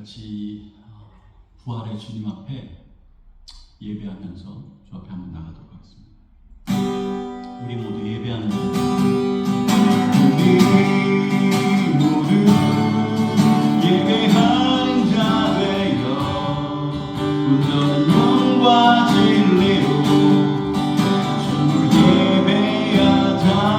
같이 부활의 주님 앞에 예배하면서 주 앞에 한번 나가도록 하겠습니다. 우리 모두 예배하는 우리 모두 예배하는 자 되어 온전한 영과 진리로 주를 예배하자.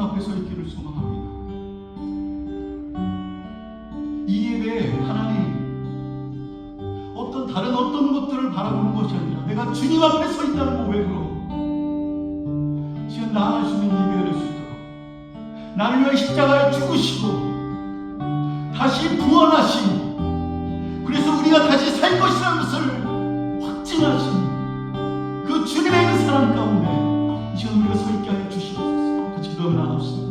앞에 서 있기를 소망합니다. 이 예배 하나님 다른 어떤 것들을 바라보는 것이 아니라 내가 주님 앞에 서 있다는 고백으로 지금 나아갈 수 있는 예배가 될 수 있도록 나를 위해 십자가에 죽으시고 다시 부활하신, 그래서 우리가 다시 살 것이라는 것을 확증하신 그 주님의 그 사랑 가운데 이 시간 우리가 서 있게 하여 주시옵소서. 같이 기도하며 나갑시다.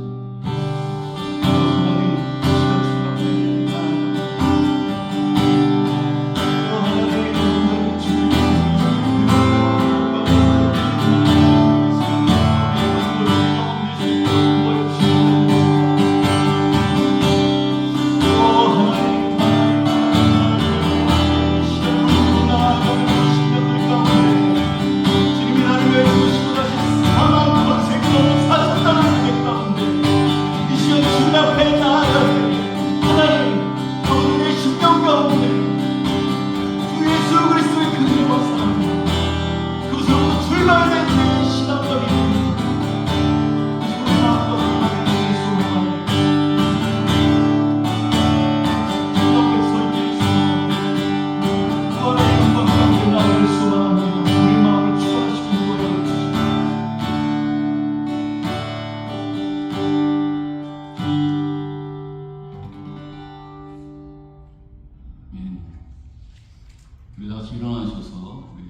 우리 다시 일어나셔서 우리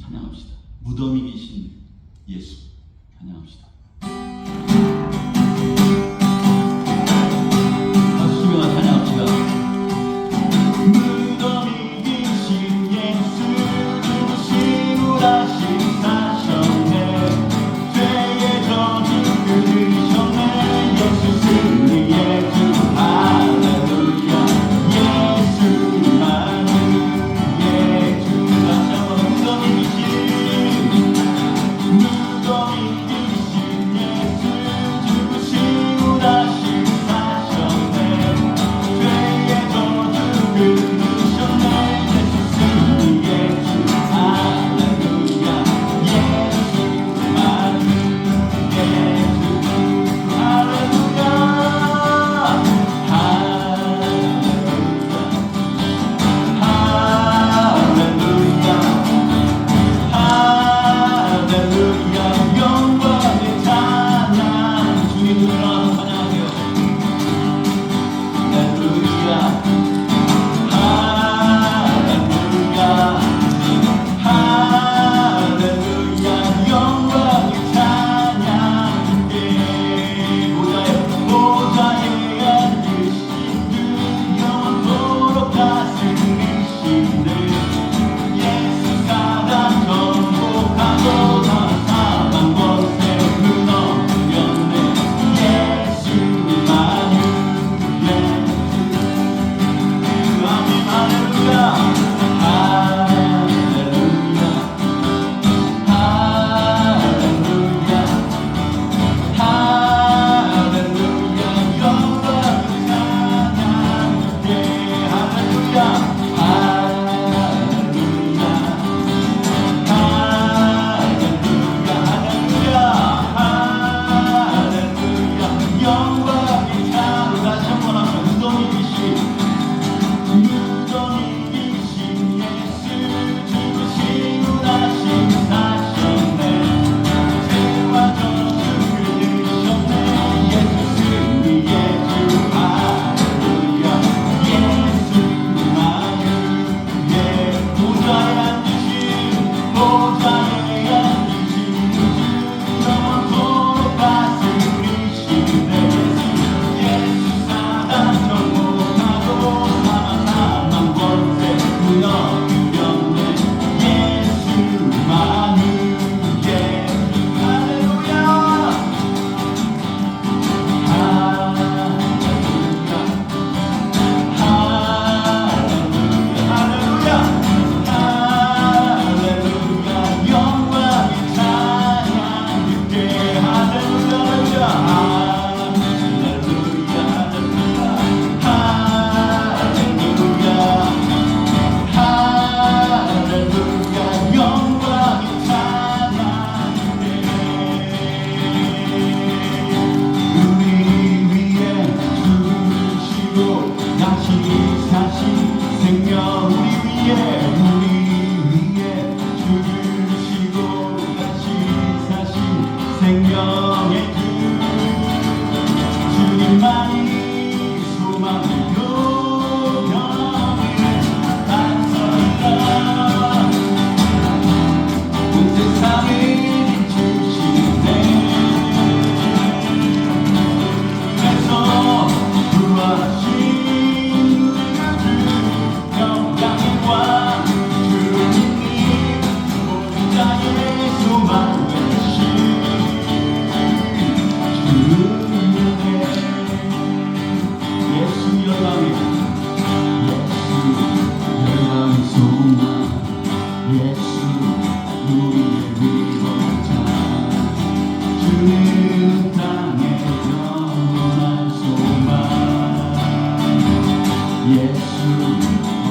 찬양합시다. 무덤이 계신 예수 찬양합시다. 다시 주명한 찬양합시다. 무덤이 계신 예수 죽으시고 다시 사셨네. 죄의 저주 끊으셨네. 예수 승리의 주 할렐루야. 예수만 예수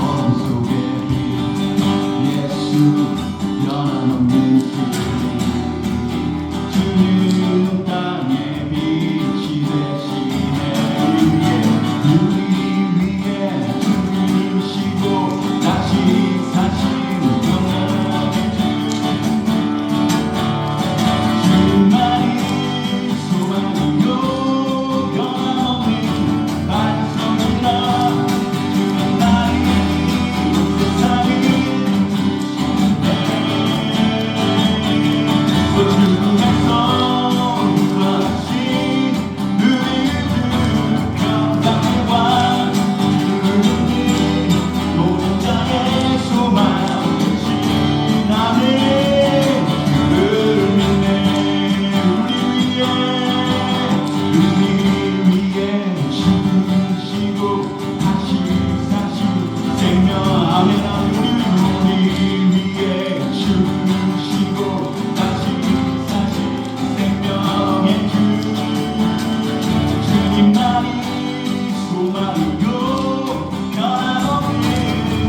어둠 속에 빛 예수 변함없는 길 주는 땅에 빛이 되시네 우리 위에 죽으시고 다시 사신 영원의 주님만이 소망이요 변함없는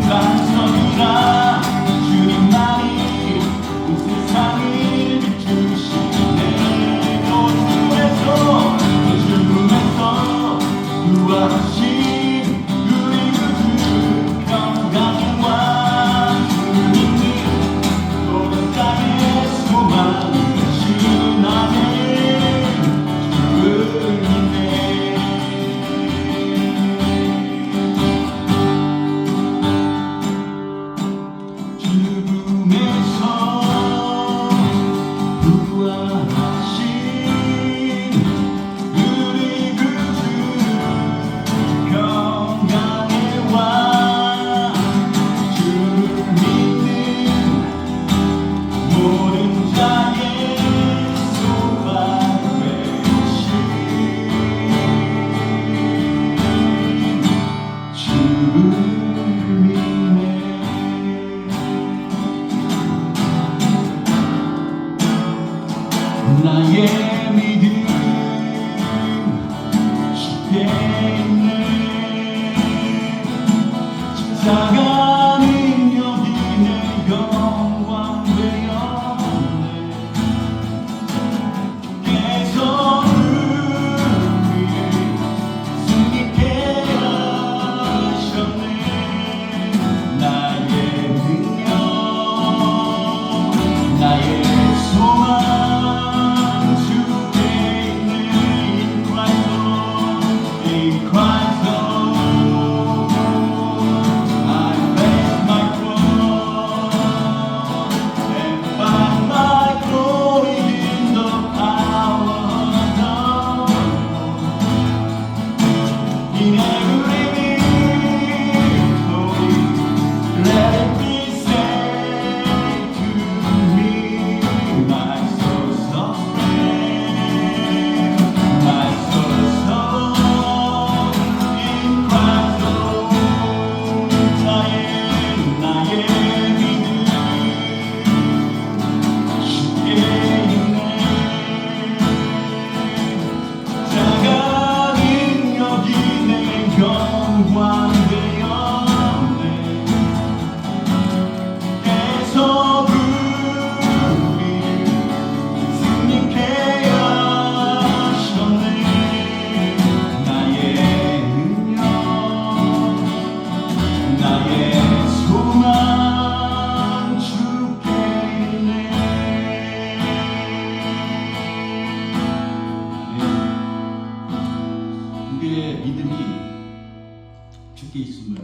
반석이라 주님만이 세상을 나의 믿음 쉽게 있네 십자가 능력이 내 영광 되었네 주께서 우리 승리케 하셨네 나의 능력 나의 소망 우리의 믿음이 주께 있음을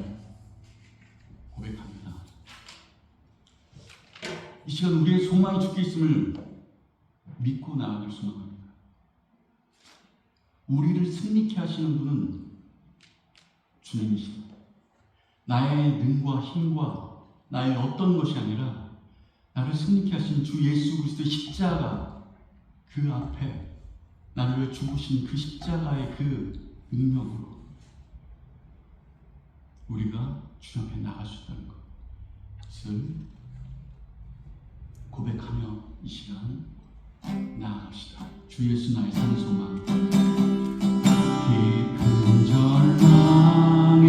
고백합니다. 이 시간 우리의 소망이 주께 있음을 믿고 나아갈 수만 합니다. 우리를 승리케 하시는 분은 주님이십니다. 나의 능과 힘과 나의 어떤 것이 아니라 나를 승리케 하신 주 예수 그리스도의 십자가 그 앞에 나를 위해 죽으신 그 십자가의 그 능력으로 우리가 주 앞에 나갈 수 있다는 것을 고백하며 이 시간 나아갑시다. 주 예수 나의 산 소망. 깊은 절망에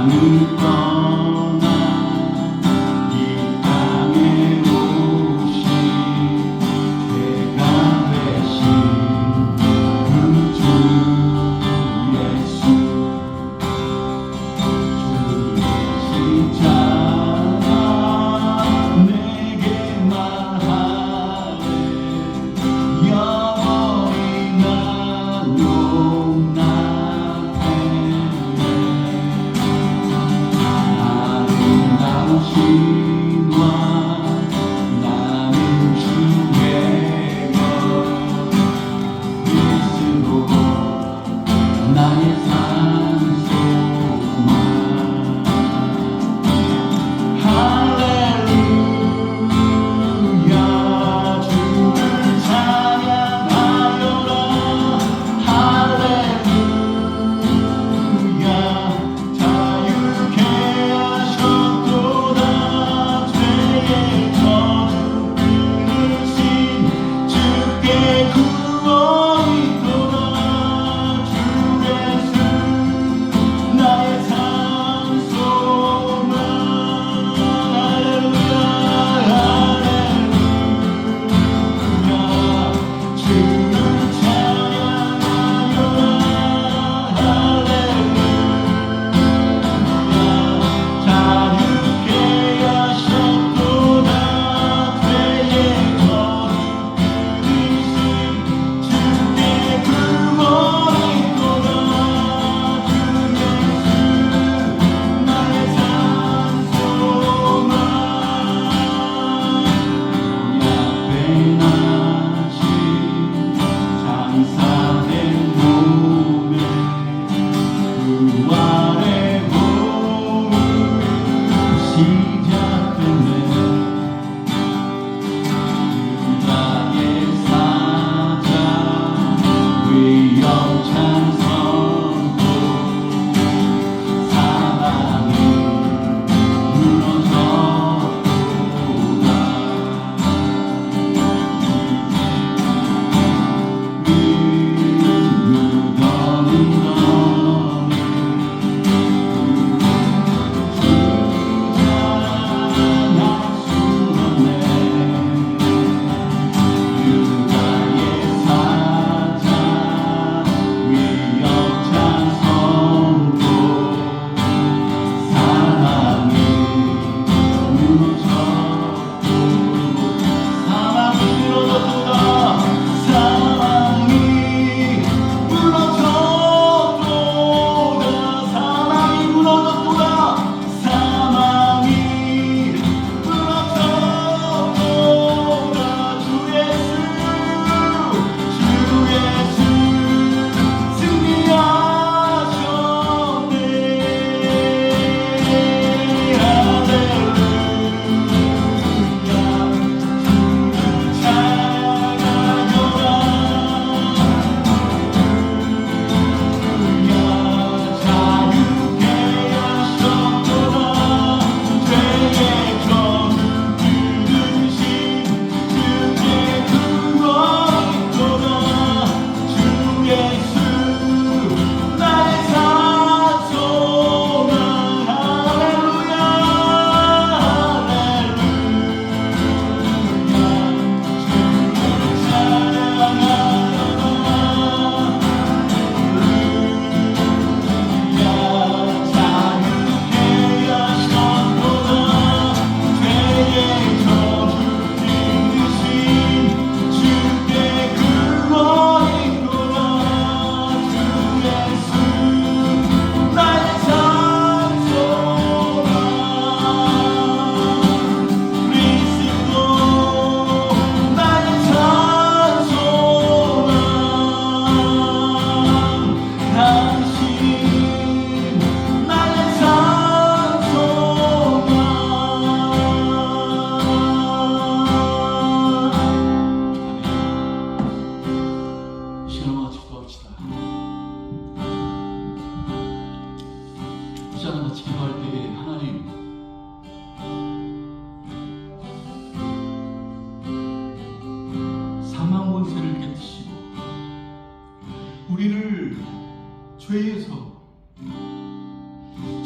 땅을 떠나 이 땅에 오신 죄가 되신 그 주 예수, 주의 십자가 내게 말하네. 영원히 난 용납했네. 아름다운 신과 나는 주의 것, 예수로 나의 산소만. 할렐루야, 주를 찬양하여라. 할렐루야, 자유케 하셨도다. 죄의 저주 끊으신 주께 구원이 있도다. 주 예수 나의 산소만. 할렐루야, 할렐루야, 주를 찬양하여라. 할렐루야, 자유케 하셨도다. 죄의 저주 끊으신 주께 구원이 있도다. 주 예수 나의 산소만. 약배 나신 장사된 몸에 부활의 몸이 시작됐네. 유다의 사자 위협찬 선포, 사방이 무너졌도다.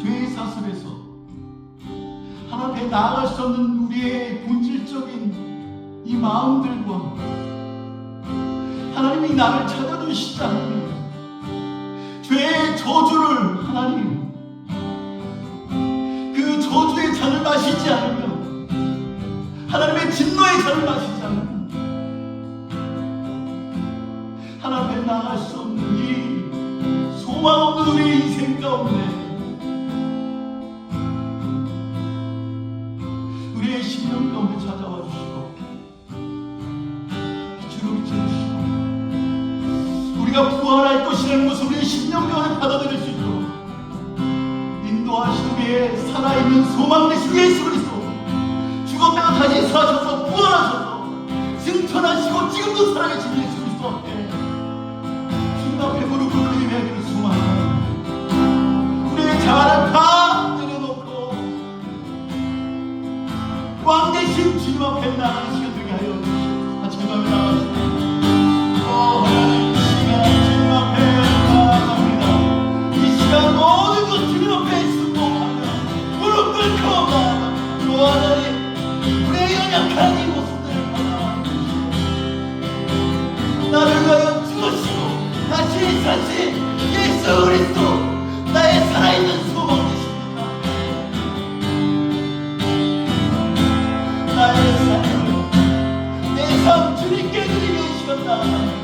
죄에서 사슬에서 하나님 앞에 나아갈 수 없는 우리의 본질적인 이 마음들과 하나님이 나를 찾아주시지 않으면 죄의 저주를 하나님 그 저주의 잔을 마시지 않으면 하나님의 진노의 잔을 마시지 않으면 하나님 앞에 나아갈 수 없는 이 소망 없는 우리의 인생 가운데 우리의 심령 가운데 찾아와 주시고 빛으로 비춰주시고 우리가 부활할 것이라는 것을 우리의 심령 가운데 받아들일 수 있도록 인도하시는 우리의 살아있는 소망 되신 예수 그리스도 죽었다가 다시 사셔서 부활하셔서 승천하시고 지금도 살아계신 예수 그리스도 앞에 주님 앞에 무릎을 꿇으며 하기를 소망합니다. 우리의 자아를 다 내려놓고 왕 대신 주님 앞에 나가는 시간 되게 하여 주시옵소서. 같이 기도하며 나가겠습니다. 하나님 이 시간 주님 앞에 나아갑니다. 이 시간 모든 것 주님 앞에 순복하며 무릎 꿇고 나아갑니다. 오 하나님 우리의 연약한 이 모습들을 받아주시옵소서. 나를 위하여 죽으시고 다시 사신 예수 그리스도 나의 살아있는 소망 되십니다. 나의 삶을 내 삶 주님께 드리며 이 시간 나아갑니다.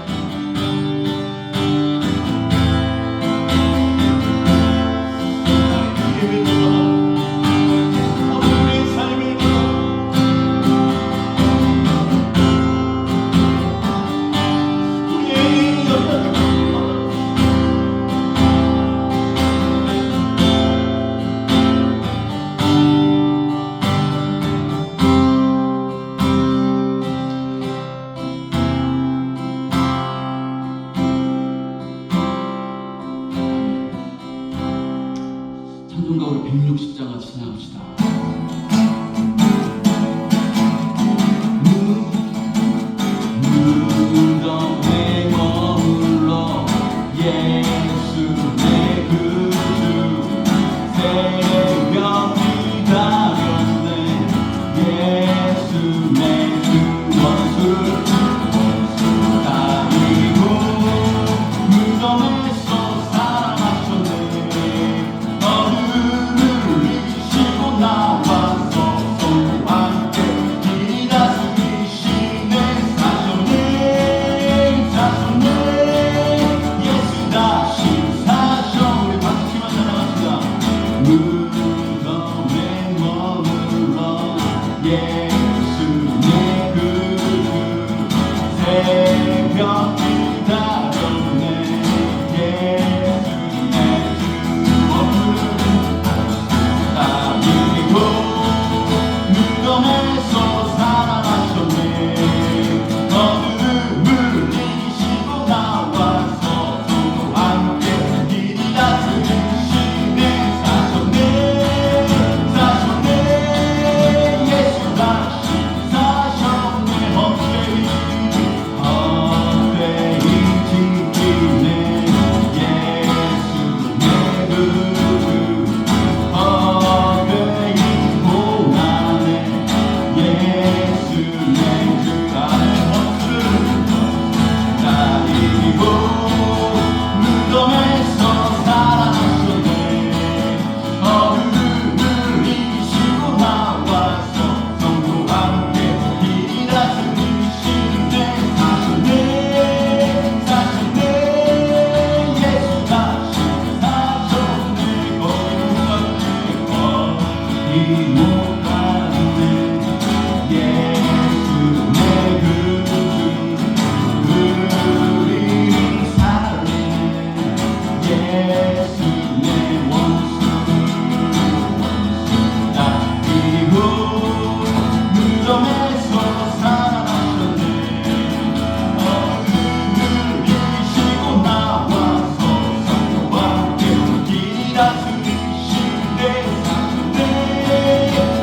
찬송가 우리 160장을 찬양합시다. 무덤에 머물러 예수 내 구주 새벽 기다렸네. 예수 내 주 원수 다니고 무덤에서 살아나셨네. 어둠을 이기시고 나와서 성부와 함께 길이 다스리시네. 사셨네 사셨네 예수 다시 사셔. 우리 박수치며 찬양합시다. 무덤에 머물러 예수 내 구주 새벽 기다렸네. 예수 내 주 원수 다니고 무덤에서 살아나셨네. 어둠을 이기시고 나와서 성부와 함께 길이 다스리시네. 사셨네 사셨네 예수 다시 사셨네. 헛되이 지키네. 예수 내 구주 헛되이 보나네. 예수 내 주 안에 원수를 다니고 무덤에서 살아나셨네. 어둠을 이기시고 나와서 성부와 함께 길이 다스리시네. 사셨네 사셨네 예수 다시 사셨네. 거기 못 가네. 예수 내 구주 우리를 살리네. 예수 내 원수 다스리고 무덤에서 살아나셨네. 어둠을 이기시고 나와서 성부와 함께 길이 다스리시네. 사셨네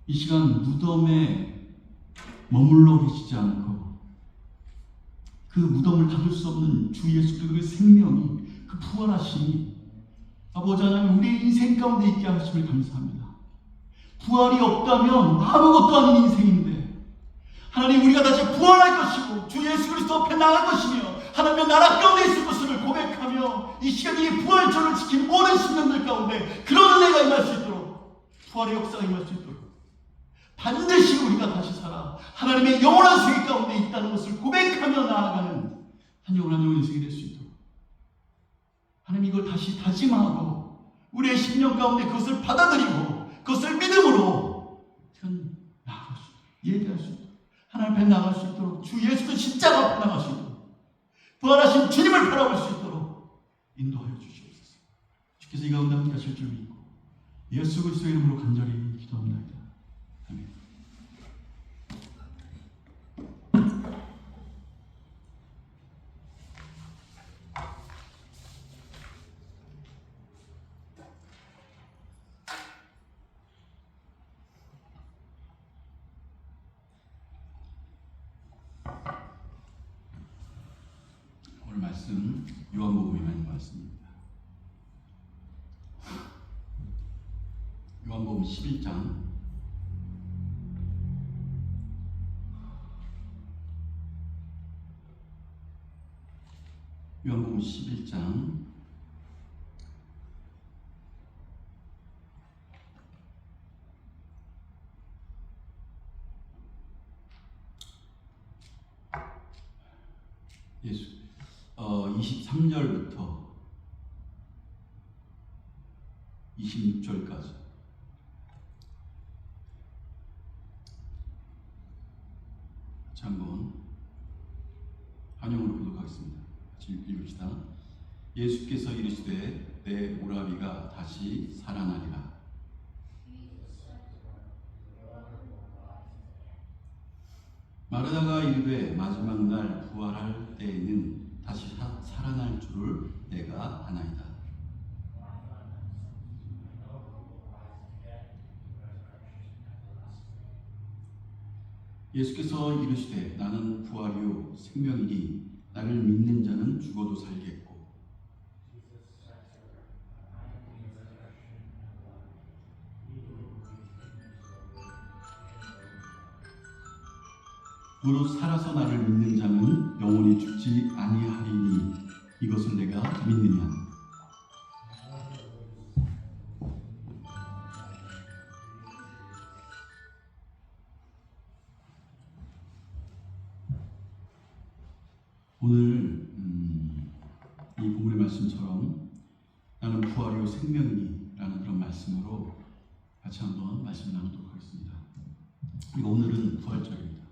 이 시간 무덤에 머물러 계시지 않고 그 무덤을 닫을 수 없는 주 예수 그리스도의 생명이, 그 부활하심이 아버지 하나님 우리의 인생 가운데 있게 하심을 감사합니다. 부활이 없다면 아무것도 아닌 인생인데 하나님, 우리가 다시 부활할 것이고 주 예수 그리스도 앞에 나갈 것이며 하나님의 나라 가운데 있을 것을 고백하며 이 시간 이 부활절을 지킨 모든 신령들 가운데 그런 은혜가 임할 수 있도록, 부활의 역사가 임할 수 있도록 반드시 우리가 다시 살아 하나님의 영원한 세계 가운데 있다는 것을 고백하며 나아가는 한 영원한 인생이 될 수 있도록 하나님 이걸 다시 다짐하고 우리의 심령 가운데 그것을 받아들이고 그것을 믿음으로 나아갈 수 있도록, 예배할 수 있도록, 하나님 앞에 나아갈 수 있도록, 주 예수도 십자가 앞에 나아갈 수 있도록, 부활하신 주님을 바라볼 수 있도록 인도하여 주시옵소서. 주께서 이 가운데 함께 하실 줄 믿고 예수 그리스도의 이름으로 간절히 기도합니다. 아멘. 오늘 말씀 요한복음에 있는 말씀입니다. 요한복음 11장 요한복음 11장 23절부터 26절까지 같이 한번 한영으로 교독하겠습니다. 같이 읽읍시다. 예수께서 이르시되 내 오라비가 다시 살아나리라. 마르다가 이르되 마지막 날 부활할 때에는 다시 살아날 줄을 내가 아나이다. 예수께서 이르시되 나는 부활이요 생명이니 나를 믿는 자는 죽어도 살겠고 무릇 살아서 나를 믿는 자는 영원히 죽지 아니하리니 이것을 내가 믿느냐. 오늘 이 본문의 말씀처럼 나는 부활이요 생명이니 라는 그런 말씀으로 같이 한번 말씀을 나누도록 하겠습니다. 그리고 오늘은 부활절입니다.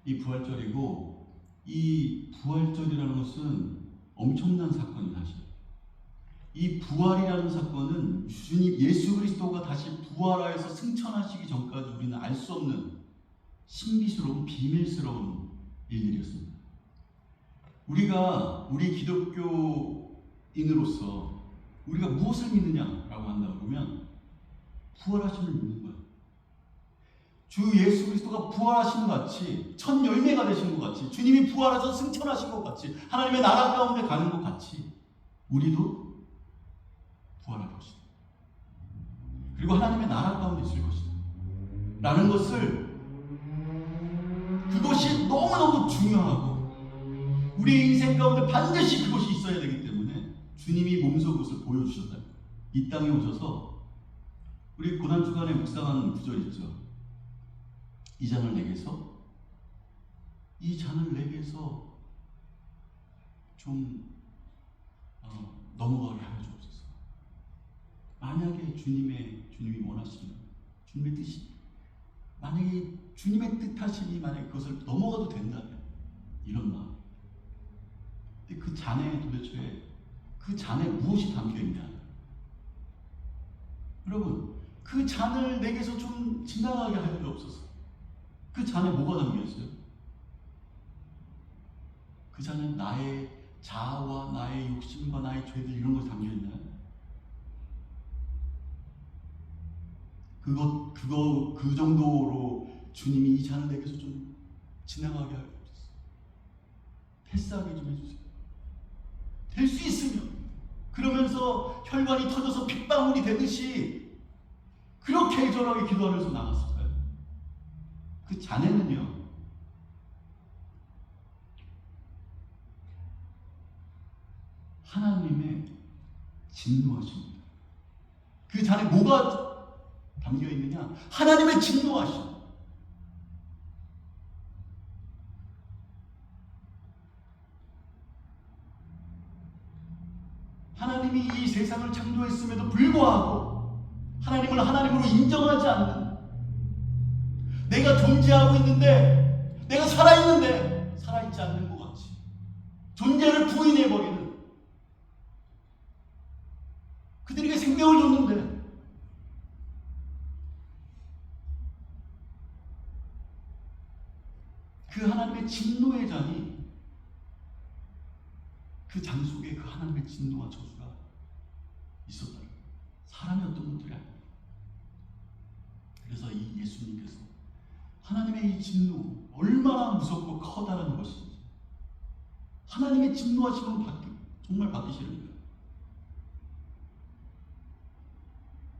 이 부활절이고 이 부활절이라는 것은 엄청난 사건이 사실. 이 부활이라는 사건은 주님 예수 그리스도가 다시 부활하여서 승천하시기 전까지 우리는 알 수 없는 신비스러운 비밀스러운 일들이었습니다. 우리 기독교인으로서 우리가 무엇을 믿느냐라고 한다 그러면 부활하심을 믿는 거예요. 주 예수 그리스도가 부활하신 것 같이 첫 열매가 되신 것 같이 주님이 부활하셔서 승천하신 것 같이 하나님의 나라 가운데 가는 것 같이 우리도 부활할 것이다. 그리고 하나님의 나라 가운데 있을 것이다. 라는 것을 그것이 너무너무 중요하고 우리 인생 가운데 반드시 그것이 있어야 되기 때문에 주님이 몸소 그것을 보여주셨다. 이 땅에 오셔서 우리 고난주간에 묵상하는 구절 있죠. 이 잔을 내게서 좀 넘어가게 하여 주옵소서. 만약에 주님이 원하시면 주님의 뜻이 만약에 주님의 뜻하심이 만약에 그것을 넘어가도 된다면 이런 마음. 근데 그 잔에 도대체 그 잔에 무엇이 담겨 있냐? 여러분 그 잔을 내게서 좀 지나가게 하여 주옵소서. 그 잔에 뭐가 담겨 있어요? 그 잔에 나의 자아와 나의 욕심과 나의 죄들 이런 것이 담겨 있나요? 그 그 정도로 주님이 이 잔을 내게서 좀 지나가게 하여 주세요. 패스하게 좀 해주세요. 될 수 있으면. 그러면서 혈관이 터져서 핏방울이 되듯이 그렇게 애절하게 기도하면서 나갔을까요? 그 잔에는요, 하나님의 진노하십니다. 그 잔에 뭐가 담겨 있느냐? 하나님의 진노하심. 하나님이 이 세상을 창조했음에도 불구하고 하나님을 하나님으로 인정하지 않는, 내가 존재하고 있는데, 내가 살아있는데 살아있지 않는 것 같이 존재를 부인해버리는, 그들에게 생명을 줬는데 그 하나님의 진노의 잔이, 그 잔 속에 그 하나님의 진노와 저주가 있었다. 사람이 어떤 분들이 아닙니다. 그래서 이 예수님께서 하나님의 이 진노 얼마나 무섭고 커다란 것인지, 하나님의 진노하시면 정말 받기 싫습니다.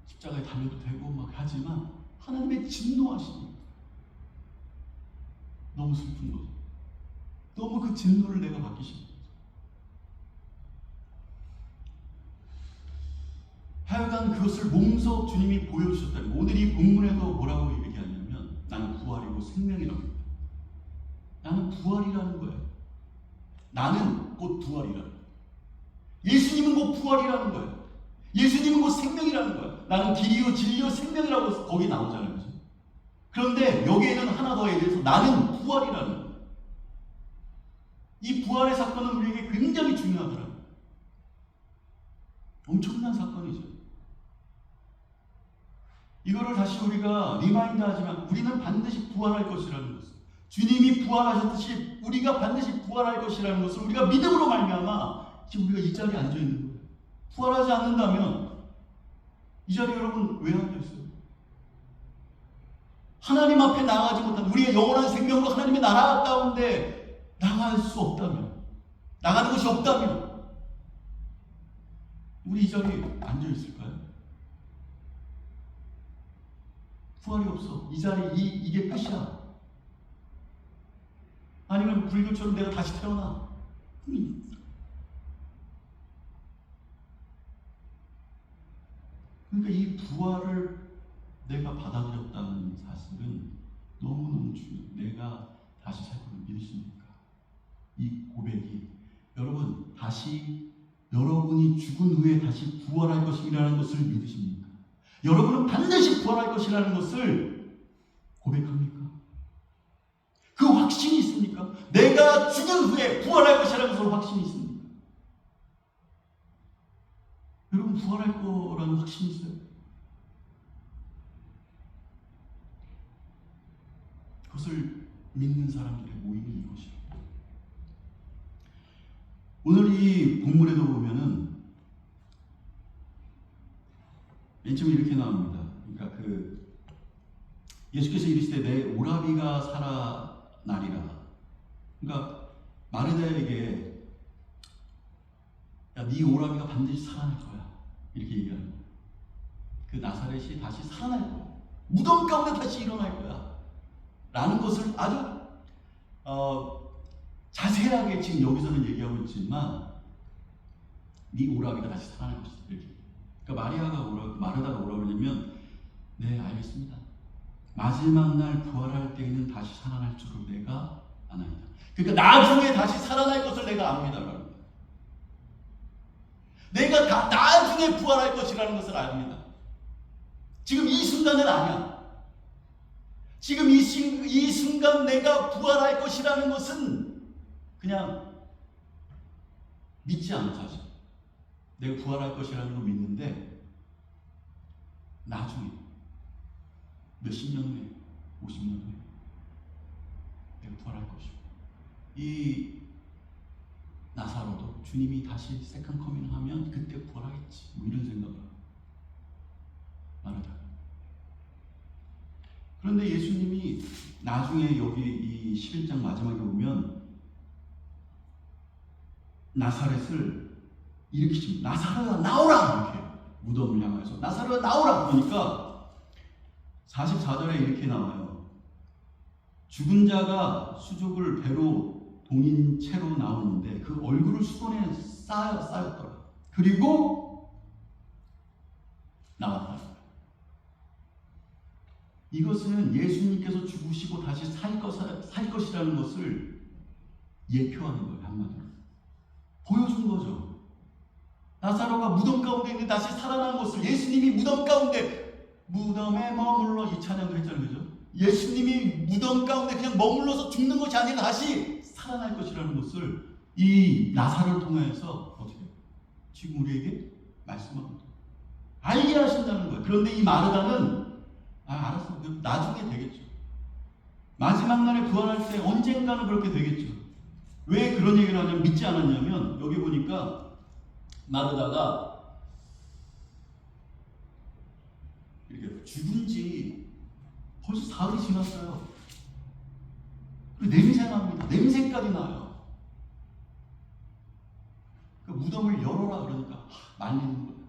십자가에 달려도 되고 막 하지만 하나님의 진노하시니 너무 슬픈 거죠. 너무 그 진노를 내가 받기 싫은 거죠. 하여간 그것을 몸소 주님이 보여주셨다니, 오늘 이 본문에도 뭐라고 얘기하냐면 나는 부활이고 생명이라고 합니다. 나는 부활이라는 거예요. 나는 곧 부활이라는 거예요. 예수님은 곧 부활이라는 거예요. 예수님은 곧 생명이라는 거예요. 나는 길이요 진리요 생명이라고 거기 나오잖아요. 그렇죠? 그런데 여기에는 하나 더에 대해서 나는 부활이라는 거예요. 이 부활의 사건은 우리에게 굉장히 중요하더라고요. 엄청난 사건이죠. 이거를 다시 우리가 리마인드 하지만 우리는 반드시 부활할 것이라는 것을, 주님이 부활하셨듯이 우리가 반드시 부활할 것이라는 것을 우리가 믿음으로 말미암아 지금 우리가 이 자리에 앉아 있는 거예요. 부활하지 않는다면 이 자리에 여러분 왜 앉아 있어요? 하나님 앞에 나아가지 못한, 우리의 영원한 생명으로 하나님의 나라 가운데 나갈 수 없다면, 나가는 것이 없다면 우리 이 자리에 앉아 있을까요? 부활이 없어. 이 자리, 이게 끝이야. 아니면 불교처럼 내가 다시 태어나. 그러니까 이 부활을 내가 받아들였다는 사실은 너무너무 중요해요. 내가 다시 살 거를 믿으십니까? 이 고백이, 여러분 다시, 여러분이 죽은 후에 다시 부활할 것이라는 것을 믿으십니까? 여러분은 반드시 부활할 것이라는 것을 고백합니까? 그 확신이 있습니까? 내가 죽은 후에 부활할 것이라는 것을 확신이 있습니까? 여러분 부활할 거라는 확신이 있어요? 그것을 믿는 사람들의 모임이 이것이에요. 오늘 이 본문에도 보면은 맨 처음에 이렇게 나옵니다. 그러니까 예수께서 이르시되 내 오라비가 살아나리라. 그러니까 마르다에게 야, 네 오라비가 반드시 살아날 거야, 이렇게 얘기하는 거예요. 그 나사렛이 다시 살아날 거야. 무덤 가운데 다시 일어날 거야. 라는 것을 아주 자세하게 지금 여기서는 얘기하고 있지만, 네 오라비가 다시 살아날 것이다, 이렇게. 그러니까 마르다가 뭐라고 그러냐면, 네 알겠습니다. 마지막 날 부활할 때에는 다시 살아날 줄을 내가 아나이다. 그러니까 나중에 다시 살아날 것을 내가 압니다. 내가 나중에 부활할 것이라는 것을 압니다. 지금 이 순간은 아니야. 지금 이 순간 내가 부활할 것이라는 것은 그냥 믿지 않은 사실. 내가 부활할 것이라는 걸 믿는데 나중에 몇십 년 후에, 50년 후에 내가 부활할 것이고, 이 나사로도 주님이 다시 세컨 커밍을 하면 그때 부활하겠지, 뭐 이런 생각을 말하다. 그런데 예수님이 나중에 여기 이 11장 마지막에 보면 나사렛을 일으키십니다. 나사렛아 나오라! 이렇게 무덤을 향해서 나사렛아 나오라! 그러니까 44절에 이렇게 나와요. 죽은 자가 수족을 배로 동인 채로 나오는데 그 얼굴을 수건에 쌓였더라. 그리고 나왔다. 이것은 예수님께서 죽으시고 다시 살 것이라는 것을 예표하는 거예요. 한마디로 보여준 거죠. 나사로가 무덤 가운데 있는데 다시 살아난 것을, 예수님이 무덤 가운데, 무덤에 머물러, 이 찬양도 했잖아요. 그죠? 예수님이 무덤 가운데 그냥 머물러서 죽는 것이 아니라 다시 살아날 것이라는 것을 이 나사로를 통해서 어떻게 지금 우리에게 말씀합니다. 알게 하신다는 거예요. 그런데 이 마르다는 알았어, 나중에 되겠죠. 마지막 날에 부활할 때 언젠가는 그렇게 되겠죠. 왜 그런 얘기를 하냐면, 믿지 않았냐면, 여기 보니까 마르다가 이렇게 죽은 지 벌써 사흘이 지났어요. 그리고 냄새 납니다. 냄새까지 나요. 그 무덤을 열어라 그러니까 말리는 거예요.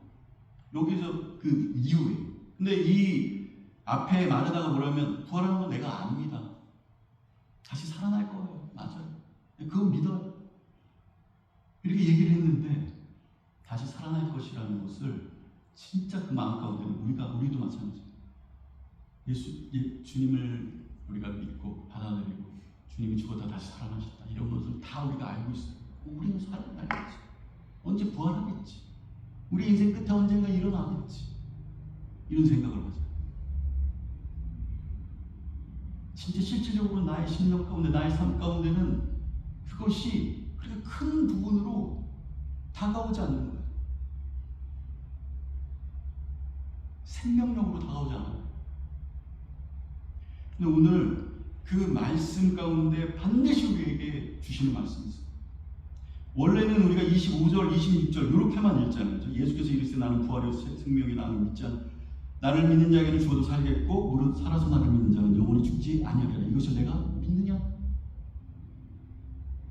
여기서 그 이후에. 근데 이 앞에 마르다가 뭐라면, 부활하는 건 내가 압니다. 다시 살아날 거예요. 맞아요. 그건 믿어요. 이렇게 얘기를 했는데 다시 살아날 것이라는 것을 진짜 그 마음 가운데는 우리도 마찬가지예요. 주님을 우리가 믿고 받아들이고 주님이 죽었다 다시 살아나셨다 이런 것을 다 우리가 알고 있어요. 우리는 살아나겠지. 언제 부활하겠지. 우리 인생 끝에 언젠가 일어나겠지. 이런 생각을 하죠. 진짜 실질적으로 나의 심령 가운데, 나의 삶 가운데는 그것이 그렇게 큰 부분으로 다가오지 않는 거예요. 생명력으로 다가오지 않아요. 근데 오늘 그 말씀 가운데 반드시 우리에게 주시는 말씀이 있어요. 원래는 우리가 25절, 26절 이렇게만 읽잖아요. 예수께서 이르시되 나는 부활이요 생명이 나는 믿지 않 나를 믿는 자에게는 죽어도 살겠고 무릇 살아서 나를 믿는 자는 영원히 죽지 아니하리라. 이것을 내가 믿느냐?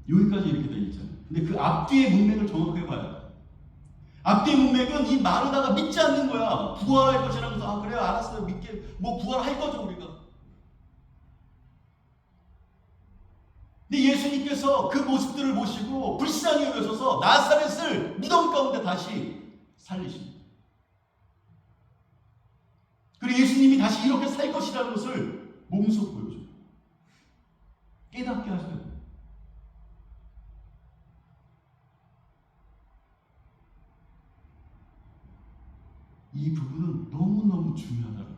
여기까지 이렇게 되어 있잖아요. 근데 그 앞뒤의 문맥을 정확하게 봐야 돼요. 앞뒤의 문맥은 이 마르다가 믿지 않는 거야. 부활할 것이라면서 그래요 알았어요 믿게 부활할 거죠 우리가. 근데 예수님께서 그 모습들을 보시고 불쌍히 여겨셔서 나사렛을 무덤 가운데 다시 살리십니다. 그리고 예수님이 다시 이렇게 살 것이라는 것을 몸소 보여줘요. 깨닫게 하셔요. 이 부분은 너무너무 중요하다고.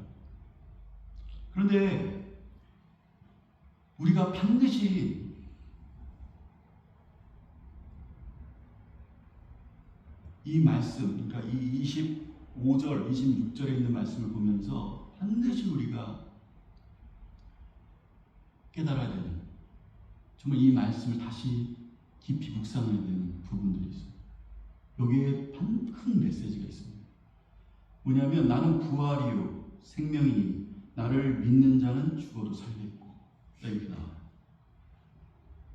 그런데 우리가 반드시 이 말씀, 그러니까 이 25절, 26절에 있는 말씀을 보면서 반드시 우리가 깨달아야 되는, 정말 이 말씀을 다시 깊이 묵상해야 되는 부분들이 있어요. 여기에 큰 메시지가 있습니다. 뭐냐면 나는 부활이요 생명이니 나를 믿는 자는 죽어도 살겠고, 이렇게 나와요.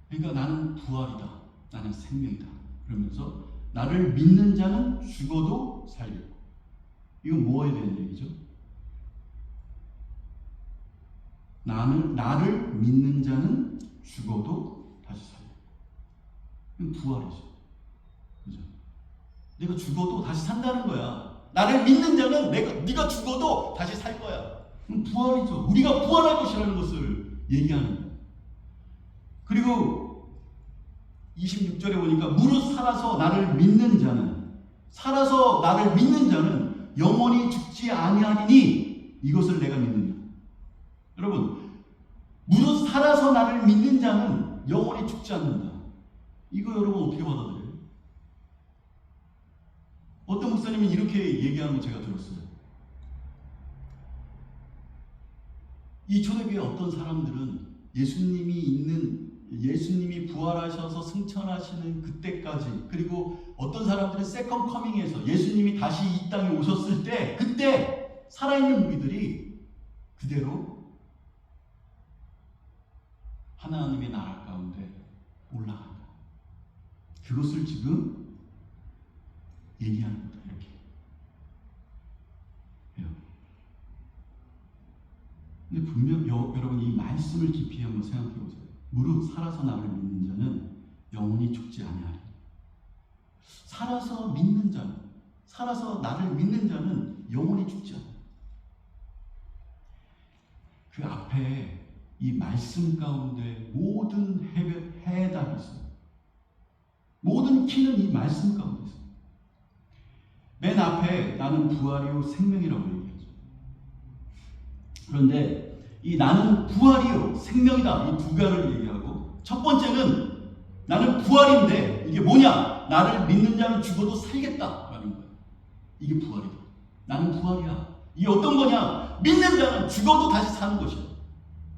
그러니까 나는 부활이다, 나는 생명이다 그러면서 나를 믿는 자는 죽어도 살겠고, 이건 뭐에 대한 얘기죠? 나를 믿는 자는 죽어도 다시 살겠고, 이건 부활이죠. 그죠? 내가 죽어도 다시 산다는 거야. 나를 믿는 자는 네가 죽어도 다시 살 거야. 그럼 부활이죠. 우리가 부활할 것이라는 것을 얘기하는 거예요. 그리고 26절에 보니까 무릇 살아서 나를 믿는 자는 영원히 죽지 아니하리니 이것을 내가 믿느냐. 여러분, 무릇 살아서 나를 믿는 자는 영원히 죽지 않는다. 이거 여러분 어떻게 받아들여요? 어떤 목사님은 이렇게 얘기하는 거 제가 들었어요. 이 초대교회 어떤 사람들은 예수님이 부활하셔서 승천하시는 그때까지, 그리고 어떤 사람들은 세컨 커밍에서 예수님이 다시 이 땅에 오셨을 때 그때 살아있는 우리들이 그대로 하나님의 나라 가운데 올라간다. 그것을 지금 얘기하는 거다. 이렇게. 근데 분명 여러분 이 말씀을 깊이 한번 생각해 보세요. 무릇 살아서 나를 믿는 자는 영원히 죽지 아니하리. 살아서 믿는 자는, 살아서 나를 믿는 자는 영원히 죽지 않아. 그 앞에 이 말씀 가운데 모든 해답이 있어요. 모든 키는 이 말씀 가운데 있어요. 맨 앞에 나는 부활이요 생명이라고 얘기하죠. 그런데 이 나는 부활이요 생명이다, 이 두 가지를 얘기하고, 첫 번째는 나는 부활인데 이게 뭐냐? 나를 믿는 자는 죽어도 살겠다라는 거예요. 이게 부활이다. 나는 부활이야. 이게 어떤 거냐? 믿는 자는 죽어도 다시 사는 것이야.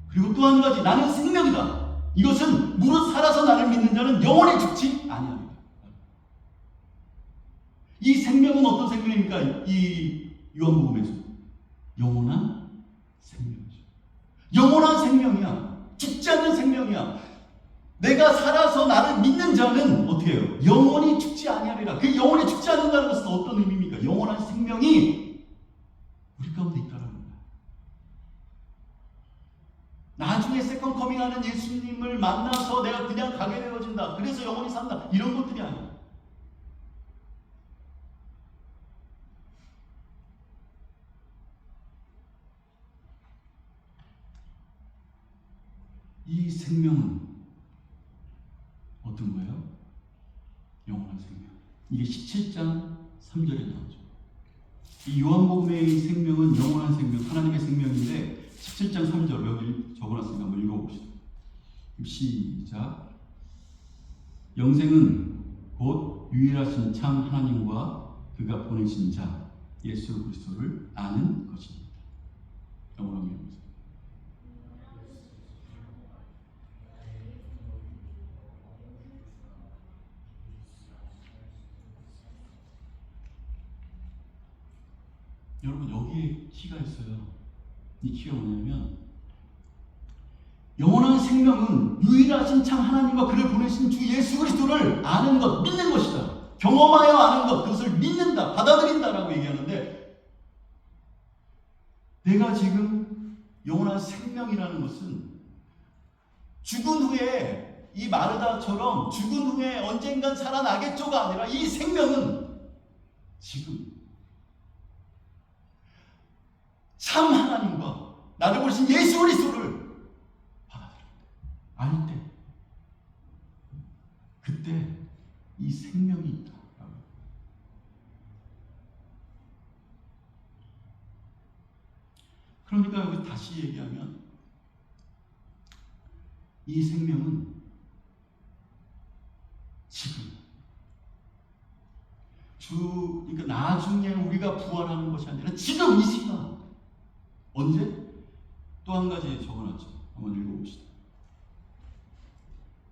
그리고 또 한 가지, 나는 생명이다. 이것은 무릇 살아서 나를 믿는 자는 영원히 죽지 아니합니다. 이 생명은 어떤 생명입니까? 이 요한복음에서 영원한 생명이죠. 영원한 생명이야. 죽지 않는 생명이야. 내가 살아서 나를 믿는 자는 어떻게 해요? 영원히 죽지 아니하리라. 그 영원히 죽지 않는다는 것은 어떤 의미입니까? 영원한 생명이 우리 가운데 있다는 거예요. 나중에 세컨 커밍하는 예수님을 만나서 내가 그냥 가게 되어진다, 그래서 영원히 산다, 이런 것들이 아니에요. 이 생명은 어떤 거예요? 영원한 생명. 이게 17장 3절에 나오죠. 이 요한복음의 생명은 영원한 생명, 하나님의 생명인데 17장 3절 여기 적어놨으니까 한번 읽어봅시다. 시작. 영생은 곧 유일하신 참 하나님과 그가 보내신 자 예수 그리스도를 아는 것입니다. 영어로 읽어보세요. 여러분 여기에 키가 있어요. 이 키가 뭐냐면 영원한 생명은 유일하신 참 하나님과 그를 보내신 주 예수 그리스도를 아는 것, 믿는 것이다. 경험하여 아는 것, 그것을 믿는다, 받아들인다라고 얘기하는데, 내가 지금 영원한 생명이라는 것은 죽은 후에 이 마르다처럼 죽은 후에 언젠간 살아나겠죠가 아니라, 이 생명은 지금 참 하나님과 나를 보신 예수 그리스도를 받아들일 때, 알 때, 그때 이 생명이 있다. 그러니까 여기 다시 얘기하면 이 생명은 지금 그러니까 나중에 우리가 부활하는 것이 아니라 지금 이 시간. 언제? 또 한 가지 적어놨죠. 한번 읽어봅시다.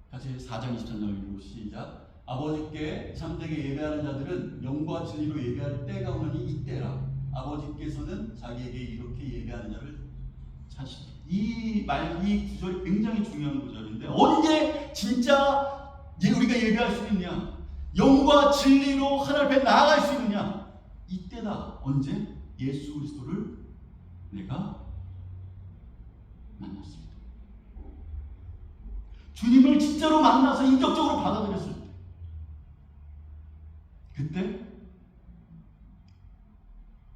다시 4장 23절 읽고 시작. 아버지께 참되게 예배하는 자들은 영과 진리로 예배할 때가 오느니 이때라. 아버지께서는 자기에게 이렇게 예배하는 자를 찾으시다. 이 구절이 굉장히 중요한 구절인데, 언제 진짜 우리가 예배할 수 있느냐? 영과 진리로 하나님 앞에 나아갈 수 있느냐? 이때다. 언제? 예수 그리스도를 내가 만났습니다. 주님을 진짜로 만나서 인격적으로 받아들였을 때, 그때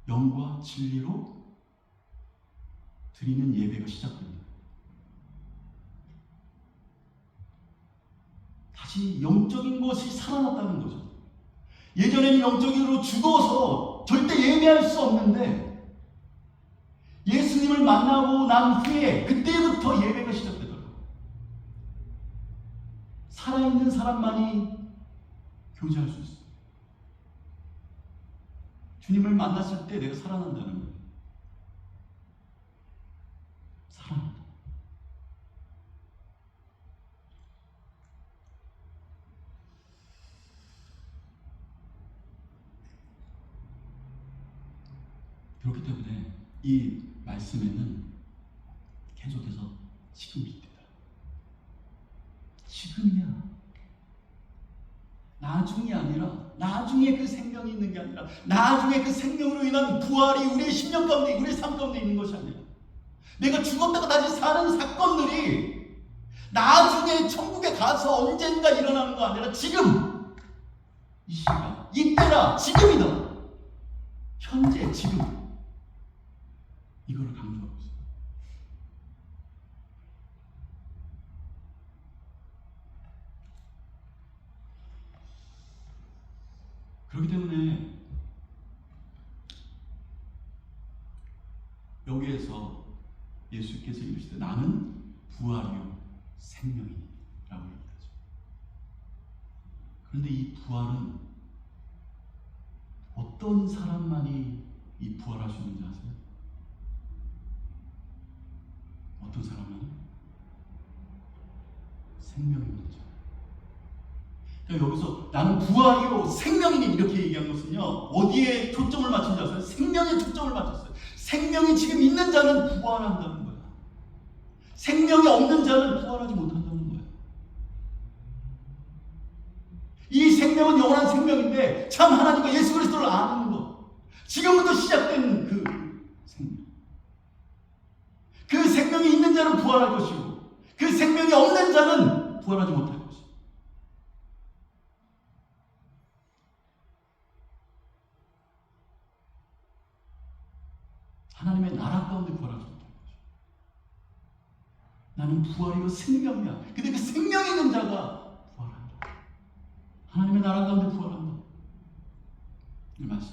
영과 진리로 드리는 예배가 시작됩니다. 다시 영적인 것이 살아났다는 거죠. 예전에는 영적으로 죽어서 절대 예배할 수 없는데, 예수님을 만나고 난 후에 그때부터 예배가 시작되더라고요. 살아있는 사람만이 교제할 수 있어요. 주님을 만났을 때 내가 살아난다는 거예요. 살아난다. 그렇기 때문에 이 말씀에는 계속해서 지금 이때다, 지금이야. 나중이 아니라, 나중에 그 생명이 있는 게 아니라, 나중에 그 생명으로 인한 부활이 우리의 심령 가운데, 우리의 삶 가운데 있는 것이 아니라, 내가 죽었다가 다시 사는 사건들이 나중에 천국에 가서 언젠가 일어나는 거 아니라 지금, 이 시간, 이때라, 지금이다. 현재, 지금. 이거를 강조하고 있어요. 그렇기 때문에 여기에서 예수께서 이르시되 나는 부활이요 생명이니 라고 얘기하죠. 그런데 이 부활은 어떤 사람만이 이 부활할 수 있는지 아세요? 어떤 사람만이? 생명이 있는 자. 그러니까 여기서 나는 부활이요 생명이니 이렇게 얘기한 것은요, 어디에 초점을 맞춘지 아세요? 생명에 초점을 맞췄어요. 생명이 지금 있는 자는 부활한다는 거야. 생명이 없는 자는 부활하지 못한다는 거야. 이 생명은 영원한 생명인데 참 하나님과 예수 그리스도를 아는 것, 지금부터 시작된 그 생명, 그 생명이 있는 자는 부활할 것이고 그 생명이 없는 자는 부활하지 못할 것이고, 하나님의 나라 가운데 부활하지 못할 것이고, 나는 부활이요 생명이야. 근데 그 생명이 있는 자가 부활한다. 하나님의 나라 가운데 부활한다.